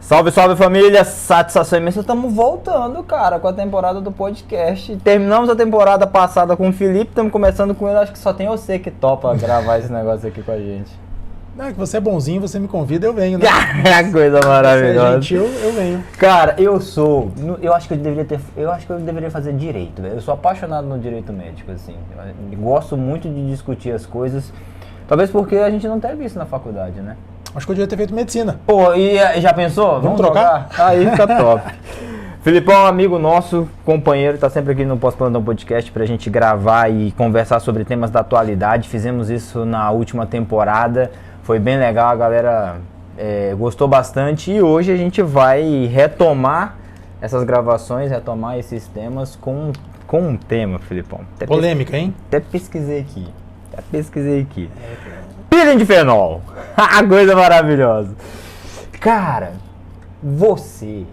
Salve, salve família, satisfação imensa, estamos voltando, cara, com a temporada do podcast. Terminamos a temporada passada com o Felipe, estamos começando com ele, acho que só tem você que topa gravar esse negócio aqui com a gente. Não, é que você é bonzinho, você me convida, eu venho, né? É coisa maravilhosa. Você é gentil, eu venho. Cara, eu acho que eu deveria fazer direito, velho. Eu sou apaixonado no direito médico, assim. Eu gosto muito de discutir as coisas, talvez porque a gente não teve isso na faculdade, né? Acho que eu devia ter feito medicina. Pô, e já pensou? Vamos trocar? Aí fica top. Filipão, amigo nosso, companheiro, tá sempre aqui no Pós-Plantão Podcast pra gente gravar e conversar sobre temas da atualidade. Fizemos isso na última temporada, foi bem legal, a galera gostou bastante. E hoje a gente vai retomar essas gravações, retomar esses temas com um tema, Filipão. Polêmica, hein? Até pesquisei aqui. Peeling de fenol. A coisa maravilhosa. Cara, você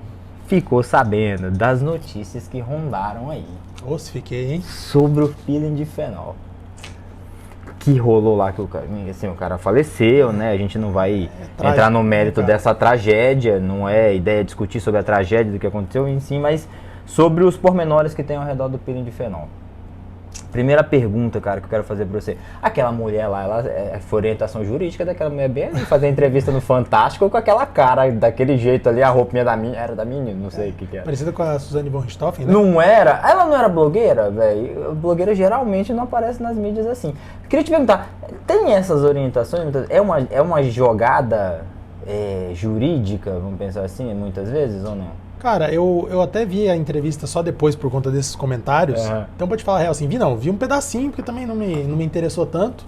ficou sabendo das notícias que rondaram aí. Se fiquei, hein? Sobre o peeling de fenol. Que rolou lá, que o cara faleceu, né? A gente não vai entrar no mérito dessa tragédia. Não é ideia discutir sobre a tragédia do que aconteceu em si, mas sobre os pormenores que tem ao redor do peeling de fenol. Primeira pergunta, cara, que eu quero fazer pra você. Aquela mulher lá, ela foi orientação jurídica daquela mulher bem ali, fazer entrevista no Fantástico com aquela cara, daquele jeito ali, a roupinha era da menina, não sei o que era. Parecida com a Suzane von Richthofen, né? Não era? Ela não era blogueira, velho? Blogueira geralmente não aparece nas mídias assim. Queria te perguntar, tem essas orientações? É uma jogada jurídica, vamos pensar assim, muitas vezes ou não? Cara, eu até vi a entrevista só depois por conta desses comentários. Então, pra te falar a real, assim, vi um pedacinho, porque também não me interessou tanto.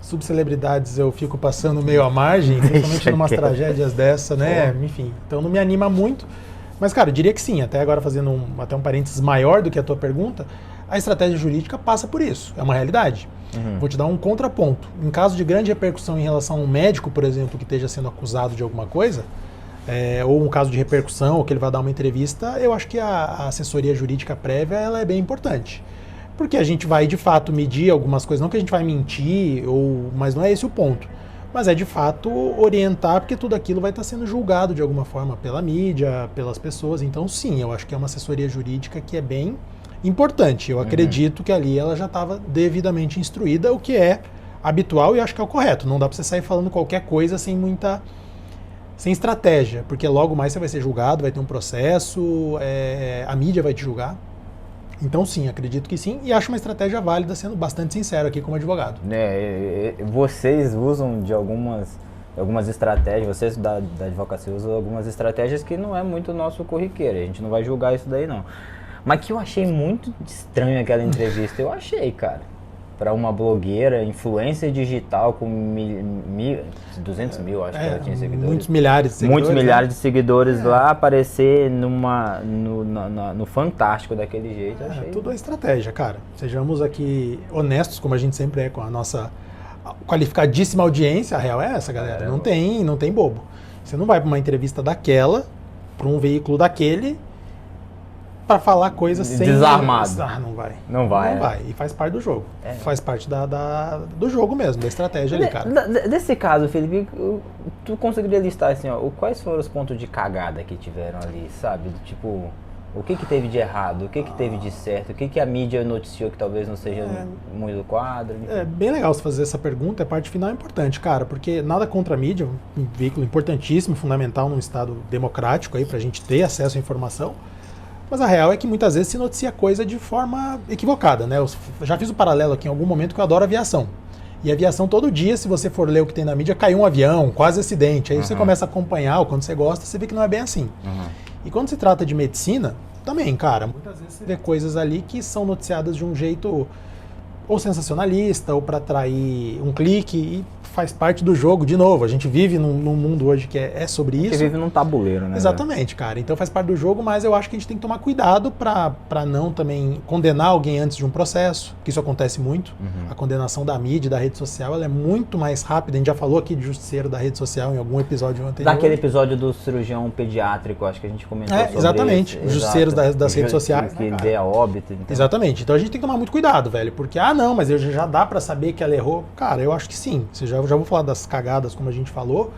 Subcelebridades eu fico passando meio à margem, principalmente em umas tragédias dessa, né? Enfim, então não me anima muito. Mas, cara, eu diria que sim, até agora fazendo até um parênteses maior do que a tua pergunta, a estratégia jurídica passa por isso, é uma realidade. Vou te dar um contraponto. Em caso de grande repercussão em relação a um médico, por exemplo, que esteja sendo acusado de alguma coisa, ou um caso de repercussão, ou que ele vai dar uma entrevista, eu acho que a assessoria jurídica prévia ela é bem importante. Porque a gente vai, de fato, medir algumas coisas, não que a gente vai mentir, mas não é esse o ponto. Mas é, de fato, orientar, porque tudo aquilo vai estar sendo julgado de alguma forma pela mídia, pelas pessoas. Então, sim, eu acho que é uma assessoria jurídica que é bem importante. Eu acredito que ali ela já estava devidamente instruída, o que é habitual e acho que é o correto. Não dá para você sair falando qualquer coisa sem estratégia, porque logo mais você vai ser julgado, vai ter um processo, a mídia vai te julgar. Então sim, acredito que sim, e acho uma estratégia válida, sendo bastante sincero aqui como advogado. Vocês usam de algumas estratégias, vocês da advocacia usam algumas estratégias que não é muito nosso corriqueiro, a gente não vai julgar isso daí não. Mas que eu achei muito estranho aquela entrevista, eu achei, cara. Para uma blogueira, influencer digital com 200 mil, acho que ela tinha seguidores. Muitos milhares de seguidores. Muitos milhares de seguidores lá, aparecer no Fantástico daquele jeito. Achei... Tudo é estratégia, cara. Sejamos aqui honestos, como a gente sempre é com a nossa qualificadíssima audiência. A real é essa, galera. Não tem bobo. Você não vai para uma entrevista daquela, para um veículo daquele, para falar coisas sem... Desarmado. Não vai. E faz parte do jogo. Faz parte do jogo mesmo, da estratégia ali, cara. Desse caso, Felipe, tu conseguiria listar assim, quais foram os pontos de cagada que tiveram ali, sabe? Tipo, o que teve de errado, o que teve de certo, o que a mídia noticiou que talvez não seja muito do quadro? Enfim. É bem legal você fazer essa pergunta, a parte final é importante, cara, porque nada contra a mídia, um veículo importantíssimo, fundamental num estado democrático aí pra gente ter acesso à informação. Mas a real é que muitas vezes se noticia coisa de forma equivocada, né? Eu já fiz o paralelo aqui em algum momento que eu adoro aviação. E a aviação todo dia, se você for ler o que tem na mídia, caiu um avião, quase acidente. Aí você começa a acompanhar, ou quando você gosta, você vê que não é bem assim. E quando se trata de medicina, também, cara, muitas vezes você vê coisas ali que são noticiadas de um jeito ou sensacionalista, ou para atrair um clique, e faz parte do jogo, de novo. A gente vive num mundo hoje que é sobre isso. A gente vive num tabuleiro, né? Exatamente, cara. Então faz parte do jogo, mas eu acho que a gente tem que tomar cuidado para não também condenar alguém antes de um processo, que isso acontece muito. A condenação da mídia, da rede social, ela é muito mais rápida. A gente já falou aqui de justiceiro da rede social em algum episódio anterior. Daquele episódio do cirurgião pediátrico, acho que a gente comentou sobre exatamente. Os justiceiros das redes sociais. Que dê a óbito. Então. Exatamente. Então a gente tem que tomar muito cuidado, velho, porque, não, mas já dá para saber que ela errou. Cara, eu acho que sim. Já vou falar das cagadas, como a gente falou.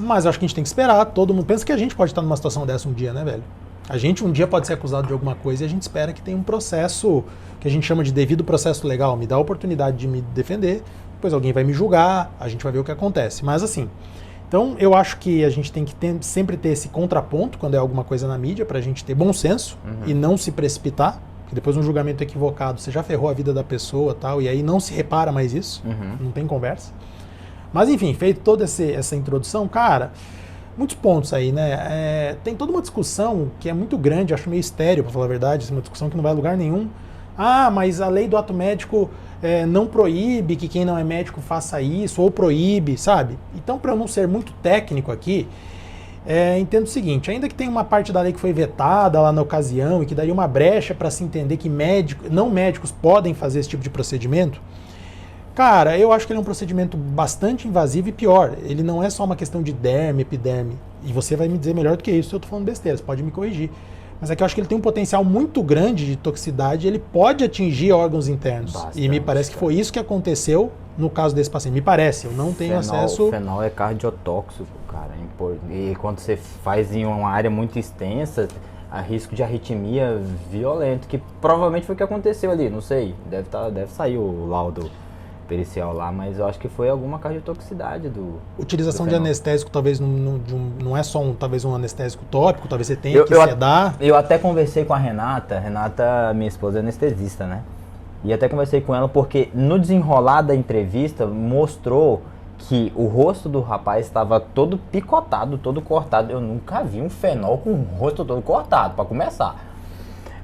Mas eu acho que a gente tem que esperar. Todo mundo pensa que a gente pode estar numa situação dessa um dia, né, velho? A gente um dia pode ser acusado de alguma coisa e a gente espera que tenha um processo que a gente chama de devido processo legal. Me dá a oportunidade de me defender, depois alguém vai me julgar, a gente vai ver o que acontece. Mas assim, então eu acho que a gente tem que sempre ter esse contraponto quando é alguma coisa na mídia, pra gente ter bom senso e não se precipitar. Porque depois um julgamento equivocado, você já ferrou a vida da pessoa tal, e aí não se repara mais isso, não tem conversa. Mas enfim, feito toda essa introdução, cara, muitos pontos aí, né? Tem toda uma discussão que é muito grande, acho meio estéril, pra falar a verdade, uma discussão que não vai a lugar nenhum. Ah, mas a lei do ato médico não proíbe que quem não é médico faça isso, ou proíbe, sabe? Então, para eu não ser muito técnico aqui, entendo o seguinte, ainda que tenha uma parte da lei que foi vetada lá na ocasião e que daria uma brecha para se entender que não médicos podem fazer esse tipo de procedimento, cara, eu acho que ele é um procedimento bastante invasivo e pior, ele não é só uma questão de derme, epiderme, e você vai me dizer melhor do que isso se eu tô falando besteira, você pode me corrigir. Mas é que eu acho que ele tem um potencial muito grande de toxicidade, ele pode atingir órgãos internos. Bastante, e me parece que foi isso que aconteceu no caso desse paciente. Me parece, eu não tenho acesso... O fenol é cardiotóxico, cara. E quando você faz em uma área muito extensa, há risco de arritmia violento, que provavelmente foi o que aconteceu ali, não sei. Deve sair o laudo pericial lá, mas eu acho que foi alguma cardiotoxicidade do... Utilização de anestésico talvez não é só talvez um anestésico tópico, talvez você tenha que sedar. Eu até conversei com a Renata, minha esposa é anestesista, né? E até conversei com ela porque no desenrolar da entrevista mostrou que o rosto do rapaz estava todo picotado, todo cortado. Eu nunca vi um fenol com o rosto todo cortado, para começar.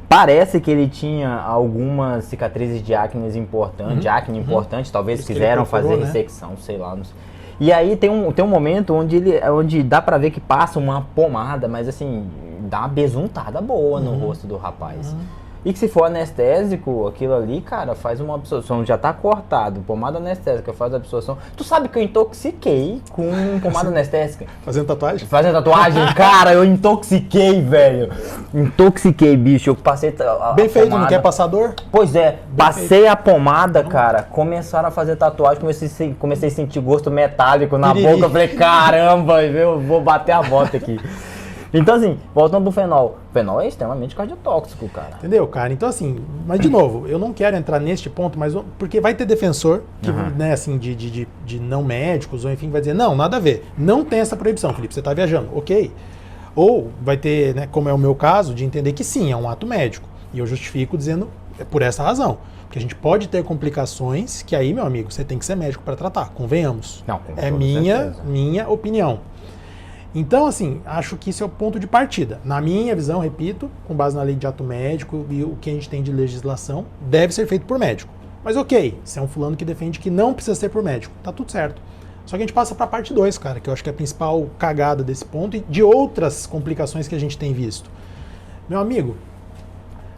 Parece que ele tinha algumas cicatrizes de acne importantes, talvez quiseram fazer ressecção, sei lá. Não sei. E aí tem um momento onde dá pra ver que passa uma pomada, mas assim, dá uma besuntada boa no rosto do rapaz. E que se for anestésico, aquilo ali, cara, faz uma absorção, já tá cortado, pomada anestésica faz a absorção. Tu sabe que eu intoxiquei com pomada anestésica. Fazendo tatuagem? Fazendo tatuagem, cara, eu intoxiquei, velho. Intoxiquei, bicho, eu passei Bem feito, pomada. Não quer passar dor? Pois é, passei a pomada, cara, começaram a fazer tatuagem, comecei a sentir gosto metálico na boca, eu falei, caramba, eu vou bater a bota aqui. Então, assim, voltando pro fenol. O fenol é extremamente cardiotóxico, cara. Entendeu, cara? Então, assim, mas de novo, eu não quero entrar neste ponto, mas porque vai ter defensor, que, né, assim, de não médicos, ou enfim, vai dizer, não, nada a ver. Não tem essa proibição, Felipe, você tá viajando, ok. Ou vai ter, né, como é o meu caso, de entender que sim, é um ato médico. E eu justifico dizendo, por essa razão. Porque a gente pode ter complicações que aí, meu amigo, você tem que ser médico para tratar, convenhamos. Não, é minha opinião. Então, assim, acho que isso é o ponto de partida. Na minha visão, repito, com base na lei de ato médico e o que a gente tem de legislação, deve ser feito por médico. Mas ok, se é um fulano que defende que não precisa ser por médico, tá tudo certo. Só que a gente passa para a parte 2, cara, que eu acho que é a principal cagada desse ponto e de outras complicações que a gente tem visto. Meu amigo,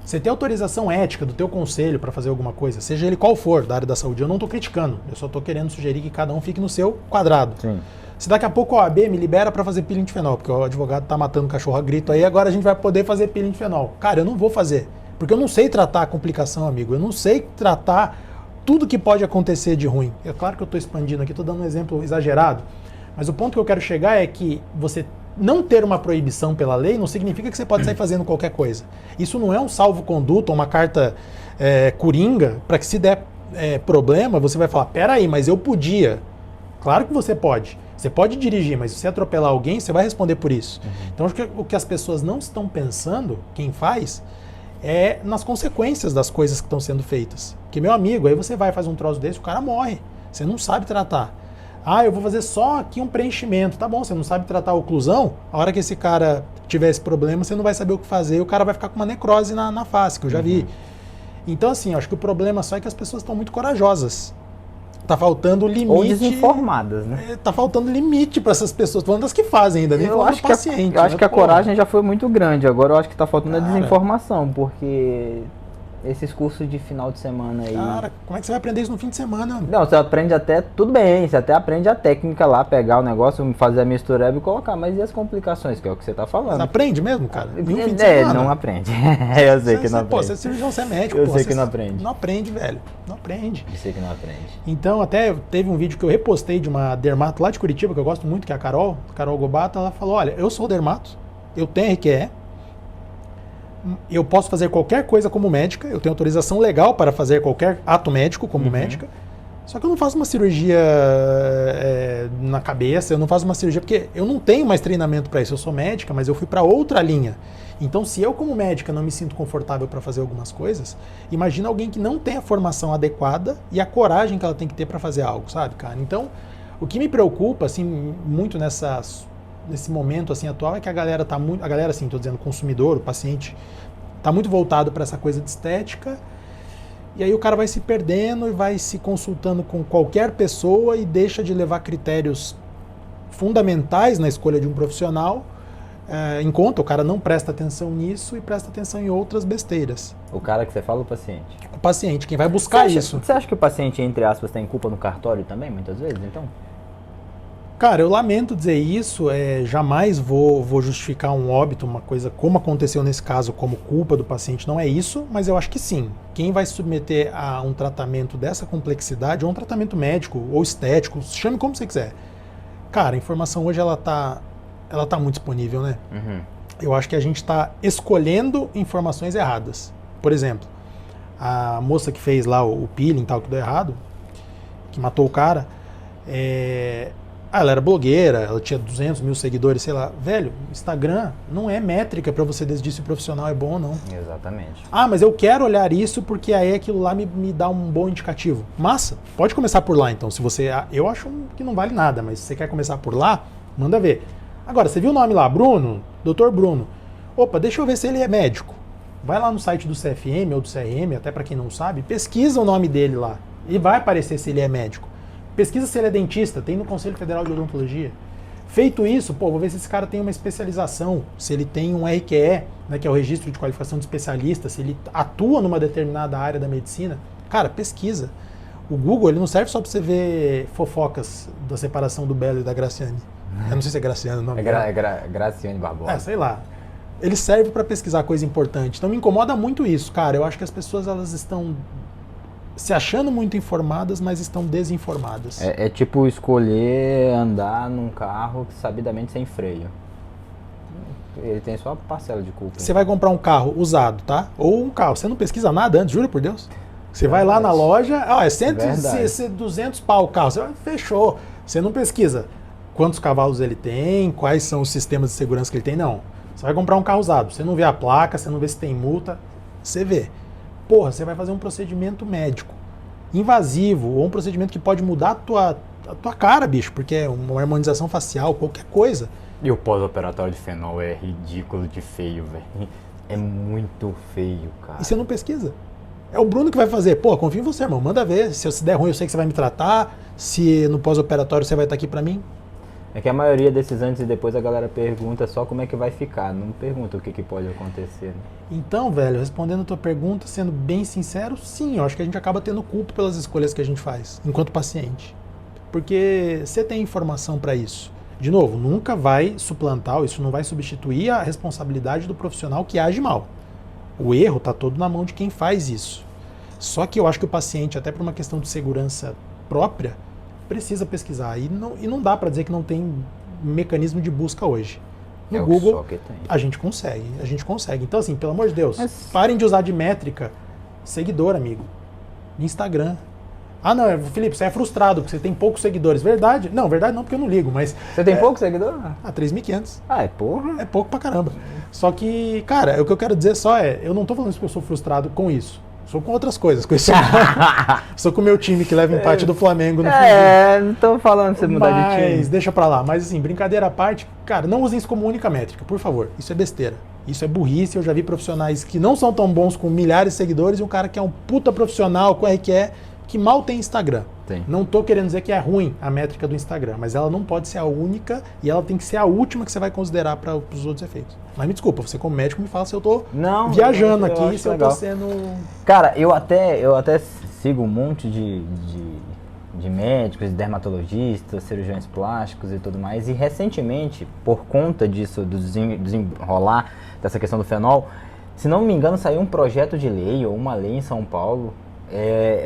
você tem autorização ética do teu conselho para fazer alguma coisa, seja ele qual for, da área da saúde, eu não estou criticando, eu só estou querendo sugerir que cada um fique no seu quadrado. Sim. Se daqui a pouco a OAB me libera para fazer peeling de fenol, porque o advogado tá matando cachorro a grito aí, agora a gente vai poder fazer peeling de fenol. Cara, eu não vou fazer, porque eu não sei tratar a complicação, amigo. Eu não sei tratar tudo que pode acontecer de ruim. É claro que eu estou expandindo aqui, estou dando um exemplo exagerado, mas o ponto que eu quero chegar é que você não ter uma proibição pela lei não significa que você pode sair fazendo qualquer coisa. Isso não é um salvo-conduto, uma carta coringa, para que se der problema, você vai falar, peraí, mas eu podia. Claro que você pode. Você pode dirigir, mas se você atropelar alguém, você vai responder por isso. Então, acho que o que as pessoas não estão pensando, quem faz, é nas consequências das coisas que estão sendo feitas. Porque, meu amigo, aí você vai fazer um troço desse, o cara morre. Você não sabe tratar. Ah, eu vou fazer só aqui um preenchimento. Tá bom, você não sabe tratar a oclusão, a hora que esse cara tiver esse problema, você não vai saber o que fazer, e o cara vai ficar com uma necrose na face, que eu já vi. Então, assim, acho que o problema só é que as pessoas estão muito corajosas. Tá faltando limite. Ou desinformadas, né? Tá faltando limite para essas pessoas. Tô falando das que fazem ainda, nem falando do paciente. Eu acho que a coragem já foi muito grande. Agora eu acho que tá faltando a desinformação, porque esses cursos de final de semana aí. Cara, como é que você vai aprender isso no fim de semana? Não, você aprende até, tudo bem, você até aprende a técnica lá, pegar o negócio, fazer a mistura e colocar, mas e as complicações, que é o que você tá falando? Você aprende mesmo, cara? Em um fim de semana? Não aprende. Eu sei que não aprende. Pô, você é cirurgião, você é médico. Eu sei que não aprende. Não aprende, velho. Não aprende. Eu sei que não aprende. Então, até teve um vídeo que eu repostei de uma dermato lá de Curitiba, que eu gosto muito, que é a Carol Gobato. Ela falou, olha, eu sou dermato, eu tenho RQE, eu posso fazer qualquer coisa como médica, eu tenho autorização legal para fazer qualquer ato médico como médica, só que eu não faço uma cirurgia na cabeça, eu não faço uma cirurgia, porque eu não tenho mais treinamento para isso, eu sou médica, mas eu fui para outra linha. Então, se eu como médica não me sinto confortável para fazer algumas coisas, imagina alguém que não tem a formação adequada e a coragem que ela tem que ter para fazer algo, sabe, cara? Então, o que me preocupa, assim, muito nesse momento assim atual é que a galera tá muito, a galera assim, tô dizendo consumidor, o paciente tá muito voltado para essa coisa de estética, e aí o cara vai se perdendo e vai se consultando com qualquer pessoa e deixa de levar critérios fundamentais na escolha de um profissional, em conta, o cara não presta atenção nisso e presta atenção em outras besteiras. O cara que você fala, o paciente? O paciente, quem vai buscar isso. Você acha que o paciente, entre aspas, tem culpa no cartório também, muitas vezes, então? Cara, eu lamento dizer isso, jamais vou justificar um óbito, uma coisa como aconteceu nesse caso, como culpa do paciente, não é isso, mas eu acho que sim. Quem vai se submeter a um tratamento dessa complexidade, ou um tratamento médico ou estético, chame como você quiser. Cara, a informação hoje ela tá muito disponível, né? Eu acho que a gente está escolhendo informações erradas. Por exemplo, a moça que fez lá o peeling tal, que deu errado, que matou o cara, ela era blogueira, ela tinha 200 mil seguidores, sei lá. Velho, Instagram não é métrica para você decidir se o profissional é bom ou não. Exatamente. Mas eu quero olhar isso porque aí aquilo lá me dá um bom indicativo. Massa, pode começar por lá então. Se você, eu acho que não vale nada, mas se você quer começar por lá, manda ver. Agora, você viu o nome lá, Bruno? Dr. Bruno. Opa, deixa eu ver se ele é médico. Vai lá no site do CFM ou do CRM, até para quem não sabe, pesquisa o nome dele lá. E vai aparecer se ele é médico. Pesquisa se ele é dentista, tem no Conselho Federal de Odontologia. Feito isso, vou ver se esse cara tem uma especialização, se ele tem um RQE, né, que é o Registro de Qualificação de Especialista, se ele atua numa determinada área da medicina. Cara, pesquisa. O Google ele não serve só para você ver fofocas da separação do Belo e da Graciane. Eu não sei se é Graciane o nome dela. Graciane Barbosa. Sei lá. Ele serve para pesquisar coisa importante. Então me incomoda muito isso, cara. Eu acho que as pessoas elas estão se achando muito informadas, mas estão desinformadas. É tipo escolher andar num carro sabidamente sem freio. Ele tem só parcela de culpa. Você vai comprar um carro usado, tá? Ou um carro. Você não pesquisa nada antes, juro por Deus. Você vai lá na loja, é 200 pau o carro. Você vai, fechou. Você não pesquisa quantos cavalos ele tem, quais são os sistemas de segurança que ele tem, não. Você vai comprar um carro usado. Você não vê a placa, você não vê se tem multa. Você vê. Você vai fazer um procedimento médico invasivo ou um procedimento que pode mudar a tua cara, bicho, porque é uma harmonização facial, qualquer coisa. E o pós-operatório de fenol é ridículo de feio, velho. É muito feio, cara. E você não pesquisa. É o Bruno que vai fazer. Confio em você, irmão. Manda ver. Se der ruim, eu sei que você vai me tratar. Se no pós-operatório você vai estar aqui pra mim. É que a maioria desses antes e depois a galera pergunta só como é que vai ficar, não pergunta o que pode acontecer. Né? Então, velho, respondendo a tua pergunta, sendo bem sincero, sim, eu acho que a gente acaba tendo culpa pelas escolhas que a gente faz, enquanto paciente. Porque você tem informação para isso. De novo, nunca vai suplantar, isso não vai substituir a responsabilidade do profissional que age mal. O erro está todo na mão de quem faz isso. Só que eu acho que o paciente, até por uma questão de segurança própria, precisa pesquisar. E não dá para dizer que não tem mecanismo de busca hoje. No Google, a gente consegue. Então, assim, pelo amor de Deus, parem de usar de métrica seguidor, amigo. Instagram. Não, Felipe, você é frustrado porque você tem poucos seguidores. Verdade? Não, verdade não, porque eu não ligo, mas... Você tem poucos seguidores? 3.500. É porra? É pouco pra caramba. Só que, cara, o que eu quero dizer só eu não tô falando isso porque eu sou frustrado com isso. Sou com outras coisas. Sou com o meu time que leva empate do Flamengo no fim. Não tô falando pra você mudar de time. Mas deixa pra lá. Mas assim, brincadeira à parte, cara, não usem isso como única métrica, por favor. Isso é besteira. Isso é burrice. Eu já vi profissionais que não são tão bons com milhares de seguidores e um cara que é um puta profissional com RQE que mal tem Instagram. Sim. Não tô querendo dizer que é ruim a métrica do Instagram, mas ela não pode ser a única e ela tem que ser a última que você vai considerar para os outros efeitos. Mas me desculpa, você como médico me fala se eu tô viajando aqui, se eu tô sendo... Cara, eu até sigo um monte de médicos, de dermatologistas, cirurgiões plásticos e tudo mais, e recentemente, por conta disso, do desenrolar dessa questão do fenol, se não me engano, saiu um projeto de lei ou uma lei em São Paulo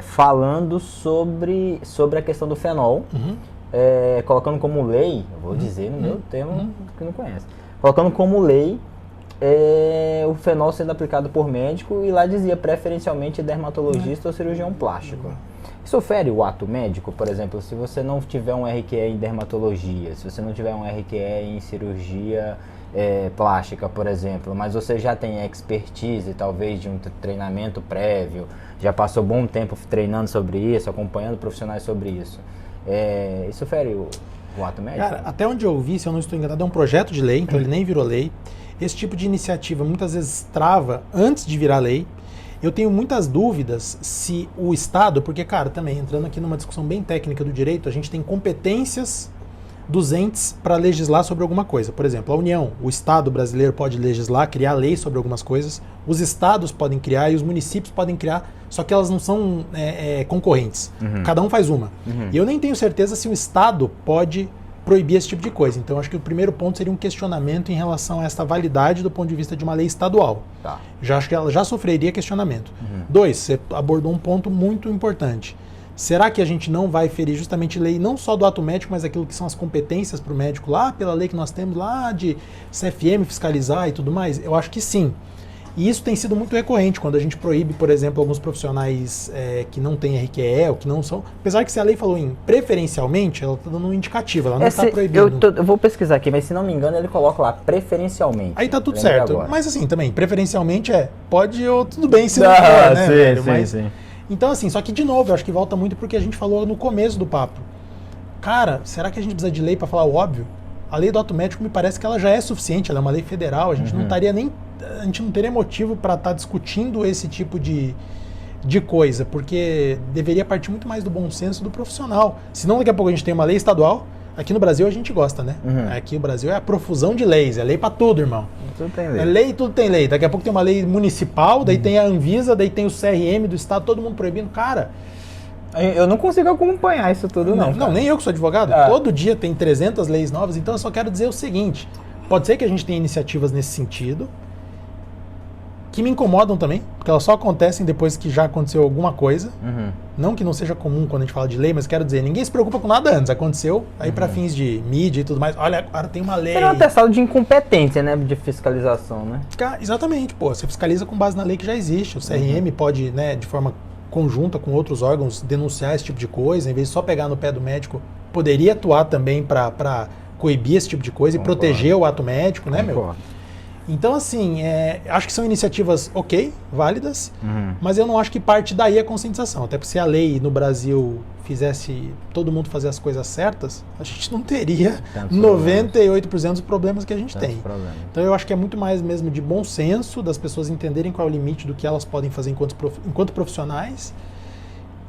falando sobre a questão do fenol, colocando como lei, eu vou dizer no meu termo que não conhece, colocando como lei o fenol sendo aplicado por médico, e lá dizia preferencialmente dermatologista ou cirurgião plástico. Isso fere o ato médico, por exemplo, se você não tiver um RQE em dermatologia, se você não tiver um RQE em cirurgia plástica, por exemplo, mas você já tem expertise, talvez de um treinamento prévio, já passou bom tempo treinando sobre isso, acompanhando profissionais sobre isso, isso fere o ato médico? Cara, até onde eu vi, se eu não estou enganado, é um projeto de lei, então ele nem virou lei. Esse tipo de iniciativa muitas vezes trava antes de virar lei. Eu tenho muitas dúvidas se o Estado, porque, cara, também entrando aqui numa discussão bem técnica do direito, a gente tem competências dos entes para legislar sobre alguma coisa. Por exemplo, a União, o Estado brasileiro pode legislar, criar leis sobre algumas coisas, os estados podem criar e os municípios podem criar, só que elas não são concorrentes. Cada um faz uma. E eu nem tenho certeza se o Estado pode proibir esse tipo de coisa. Então, acho que o primeiro ponto seria um questionamento em relação a essa validade do ponto de vista de uma lei estadual. Tá. Já acho que ela já sofreria questionamento. 2, você abordou um ponto muito importante. Será que a gente não vai ferir justamente lei, não só do ato médico, mas aquilo que são as competências para o médico lá, pela lei que nós temos lá de CFM fiscalizar e tudo mais? Eu acho que sim. E isso tem sido muito recorrente quando a gente proíbe, por exemplo, alguns profissionais que não têm RQE ou que não são. Apesar que se a lei falou em preferencialmente, ela está dando um indicativo, ela não está proibindo. Eu vou pesquisar aqui, mas se não me engano ele coloca lá preferencialmente. Aí tá tudo certo. Agora. Mas assim, também, preferencialmente pode ou tudo bem se não for, né? Sim, velho? sim, Mas, sim. então assim, só que de novo, eu acho que volta muito porque a gente falou no começo do papo. Cara, será que a gente precisa de lei para falar o óbvio? A lei do ato médico me parece que ela já é suficiente, ela é uma lei federal, a gente não estaria nem... A gente não teria motivo para estar discutindo esse tipo de coisa, porque deveria partir muito mais do bom senso do profissional. Senão daqui a pouco a gente tem uma lei estadual, aqui no Brasil a gente gosta, né? Aqui no Brasil é a profusão de leis, é lei para tudo, irmão. Tudo tem lei. É lei, tudo tem lei. Daqui a pouco tem uma lei municipal, daí tem a Anvisa, daí tem o CRM do estado, todo mundo proibindo. Cara... Eu não consigo acompanhar isso tudo, não. Não, nem eu que sou advogado. Todo dia tem 300 leis novas, então eu só quero dizer o seguinte. Pode ser que a gente tenha iniciativas nesse sentido, que me incomodam também, porque elas só acontecem depois que já aconteceu alguma coisa. Não que não seja comum quando a gente fala de lei, mas quero dizer, ninguém se preocupa com nada antes. Aconteceu, aí para fins de mídia e tudo mais. Olha, agora tem uma lei. Será um atestado de incompetência, né? De fiscalização, né? Exatamente, pô. Você fiscaliza com base na lei que já existe. O CRM pode, né, de forma conjunta com outros órgãos, denunciar esse tipo de coisa, em vez de só pegar no pé do médico, poderia atuar também para coibir esse tipo de coisa e proteger o ato médico, né, meu? Então, assim, acho que são iniciativas válidas, mas eu não acho que parte daí a conscientização. Até porque se a lei no Brasil fizesse todo mundo fazer as coisas certas, a gente não teria 98% dos problemas que a gente tem. Então eu acho que é muito mais mesmo de bom senso, das pessoas entenderem qual é o limite do que elas podem fazer enquanto profissionais,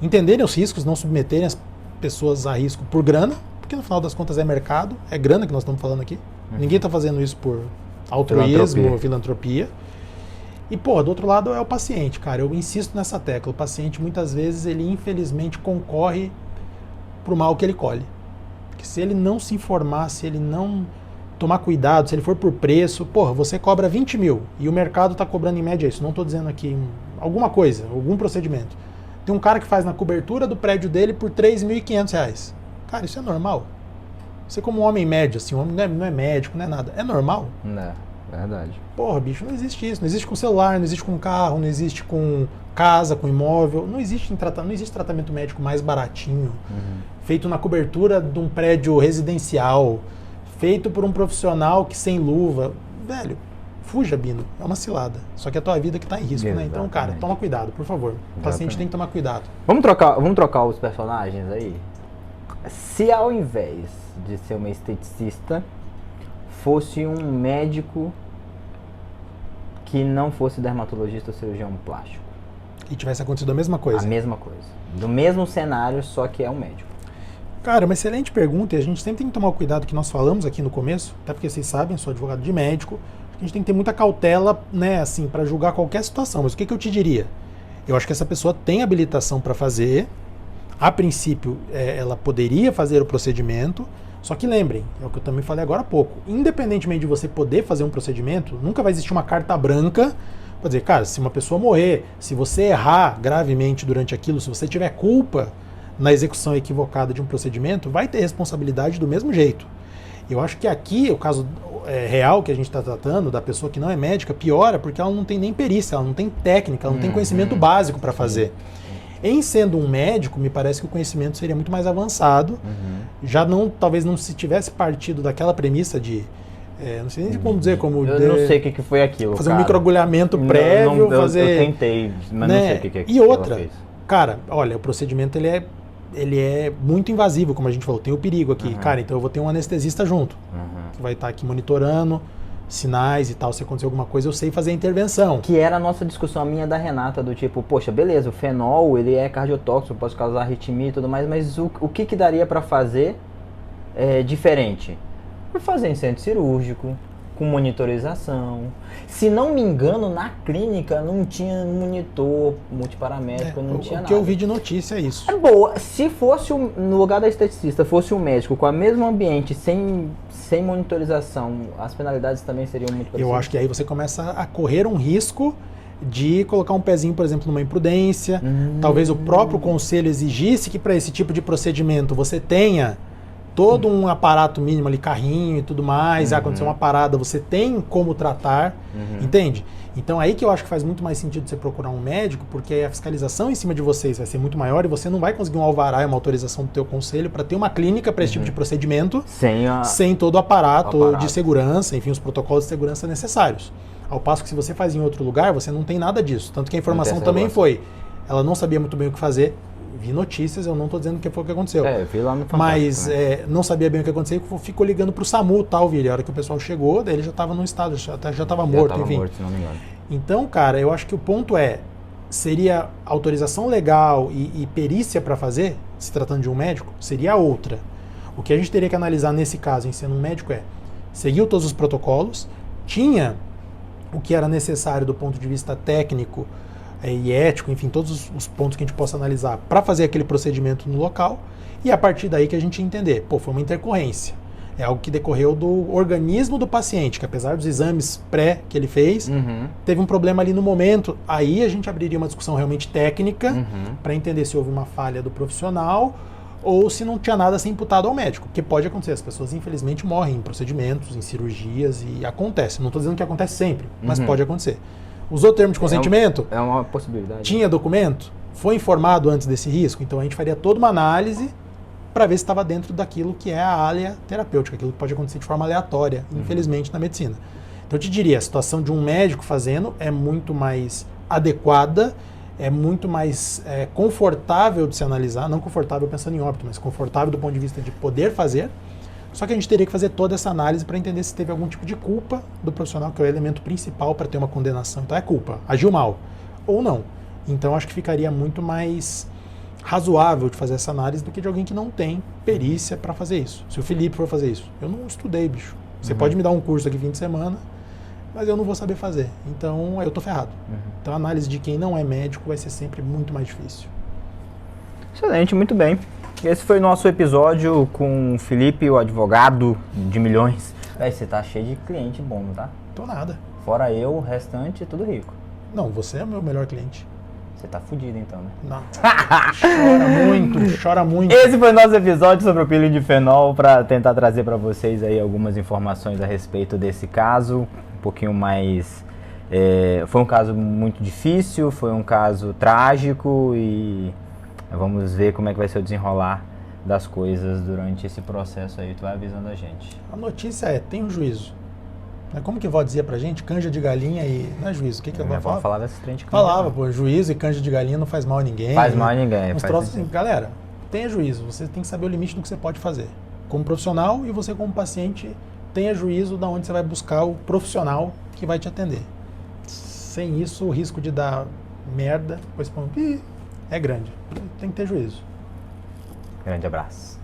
entenderem os riscos, não submeterem as pessoas a risco por grana, porque no final das contas é mercado, é grana que nós estamos falando aqui. Ninguém está fazendo isso por altruísmo, filantropia. E, do outro lado é o paciente, cara. Eu insisto nessa tecla. O paciente, muitas vezes, ele infelizmente concorre pro mal que ele colhe. Porque se ele não se informar, se ele não tomar cuidado, se ele for por preço, você cobra 20 mil e o mercado está cobrando em média isso. Não estou dizendo aqui alguma coisa, algum procedimento. Tem um cara que faz na cobertura do prédio dele por R$3.500. Cara, isso é normal? Você como um homem médio, assim, um homem não é médico, não é nada. É normal? Não, verdade. Bicho, não existe isso. Não existe com celular, não existe com carro, não existe com casa, com imóvel. Não existe tratamento médico mais baratinho, feito na cobertura de um prédio residencial, feito por um profissional que sem luva. Velho, fuja, Bino. É uma cilada. Só que é a tua vida que está em risco, né? Então, cara, toma cuidado, por favor. O paciente tem que tomar cuidado. Vamos trocar os personagens aí? Se ao invés de ser uma esteticista, fosse um médico que não fosse dermatologista ou cirurgião plástico. e tivesse acontecido a mesma coisa? A mesma coisa. Do mesmo cenário, só que é um médico. Cara, uma excelente pergunta, e a gente sempre tem que tomar o cuidado que nós falamos aqui no começo, até porque vocês sabem, eu sou advogado de médico, a gente tem que ter muita cautela, né, assim, para julgar qualquer situação. Mas o que eu te diria? Eu acho que essa pessoa tem habilitação para fazer, a princípio ela poderia fazer o procedimento, só que lembrem, é o que eu também falei agora há pouco, independentemente de você poder fazer um procedimento, nunca vai existir uma carta branca para dizer, cara, se uma pessoa morrer, se você errar gravemente durante aquilo, se você tiver culpa na execução equivocada de um procedimento, vai ter responsabilidade do mesmo jeito. Eu acho que aqui, o caso real que a gente está tratando, da pessoa que não é médica, piora porque ela não tem nem perícia, ela não tem técnica, ela não tem conhecimento básico para fazer. Em sendo um médico, me parece que o conhecimento seria muito mais avançado. Já não, talvez não se tivesse partido daquela premissa de, não sei nem como dizer, como... Eu não sei o que foi aquilo, fazer um microagulhamento prévio, fazer... Eu tentei, mas né? não sei o que E outra, cara, olha, o procedimento ele é muito invasivo, como a gente falou, tem o perigo aqui. Cara, então eu vou ter um anestesista junto, que vai estar aqui monitorando sinais e tal, se acontecer alguma coisa, eu sei fazer a intervenção. Que era a nossa discussão, a minha da Renata, do tipo, poxa, beleza, o fenol, ele é cardiotóxico, pode causar arritmia e tudo mais, mas o que daria para fazer diferente? Por fazer em centro cirúrgico, com monitorização. Se não me engano, na clínica não tinha monitor multiparamétrico, não tinha nada. O que eu vi de notícia é isso. É boa. Se fosse, no lugar da esteticista, fosse um médico com o mesmo ambiente, sem monitorização, as penalidades também seriam muito parecidas. Eu acho que aí você começa a correr um risco de colocar um pezinho, por exemplo, numa imprudência. Talvez o próprio conselho exigisse que para esse tipo de procedimento você tenha todo um aparato mínimo ali, carrinho e tudo mais, acontecer uma parada, você tem como tratar, entende? Então aí que eu acho que faz muito mais sentido você procurar um médico, porque a fiscalização em cima de vocês vai ser muito maior e você não vai conseguir um alvará e uma autorização do teu conselho para ter uma clínica para esse tipo de procedimento sem todo o aparato de segurança, enfim, os protocolos de segurança necessários. Ao passo que se você faz em outro lugar, você não tem nada disso. Tanto que a informação também foi, ela não sabia muito bem o que fazer. Vi notícias, eu não estou dizendo que foi o que aconteceu. Eu vi lá no Fantástico, mas não sabia bem o que aconteceu, ficou ligando para o SAMU, tal, Vili. A hora que o pessoal chegou, daí ele já estava no estado, já estava morto, enfim. Morto, se não me engano. Então, cara, eu acho que o ponto seria autorização legal e perícia para fazer, se tratando de um médico, seria outra. O que a gente teria que analisar nesse caso, em sendo um médico, seguiu todos os protocolos, tinha o que era necessário do ponto de vista técnico, e ético, enfim, todos os pontos que a gente possa analisar para fazer aquele procedimento no local, e a partir daí que a gente entender, foi uma intercorrência, é algo que decorreu do organismo do paciente, que apesar dos exames pré que ele fez, teve um problema ali no momento, aí a gente abriria uma discussão realmente técnica para entender se houve uma falha do profissional ou se não tinha nada a ser imputado ao médico, porque pode acontecer, as pessoas infelizmente morrem em procedimentos, em cirurgias, e acontece, não estou dizendo que acontece sempre, mas pode acontecer. Usou o termo de consentimento? É uma possibilidade. Tinha documento? Foi informado antes desse risco? Então a gente faria toda uma análise para ver se estava dentro daquilo que é a área terapêutica, aquilo que pode acontecer de forma aleatória, infelizmente, na medicina. Então eu te diria, a situação de um médico fazendo é muito mais adequada, é muito mais confortável de se analisar, não confortável pensando em óbito, mas confortável do ponto de vista de poder fazer. Só que a gente teria que fazer toda essa análise para entender se teve algum tipo de culpa do profissional, que é o elemento principal para ter uma condenação. Então é culpa, agiu mal ou não. Então acho que ficaria muito mais razoável de fazer essa análise do que de alguém que não tem perícia para fazer isso. Se o Felipe for fazer isso, eu não estudei, bicho. Você pode me dar um curso aqui fim de semana, mas eu não vou saber fazer. Então eu tô ferrado. Então a análise de quem não é médico vai ser sempre muito mais difícil. Excelente, muito bem. Esse foi o nosso episódio com o Felipe, o advogado de milhões. Você tá cheio de cliente bom, não tá? Tô nada. Fora eu, o restante, tudo rico. Não, você é o meu melhor cliente. Você tá fudido então, né? Não. Chora muito, chora muito. Esse foi o nosso episódio sobre o peeling de fenol, para tentar trazer para vocês aí algumas informações a respeito desse caso. Um pouquinho mais... foi um caso muito difícil, foi um caso trágico e... Vamos ver como é que vai ser o desenrolar das coisas durante esse processo aí. Tu vai avisando a gente. A notícia tem um juízo. Como que a vó dizia pra gente? Canja de galinha e... Não é juízo. O que a vó falava? Falava desse trem de canja. Falava, pô, juízo e canja de galinha não faz mal a ninguém. Faz mal a ninguém. Uns troços assim, galera, tenha juízo. Você tem que saber o limite do que você pode fazer. Como profissional e você como paciente, tenha juízo de onde você vai buscar o profissional que vai te atender. Sem isso, o risco de dar merda, depois põe, é grande. Tem que ter juízo. Grande abraço.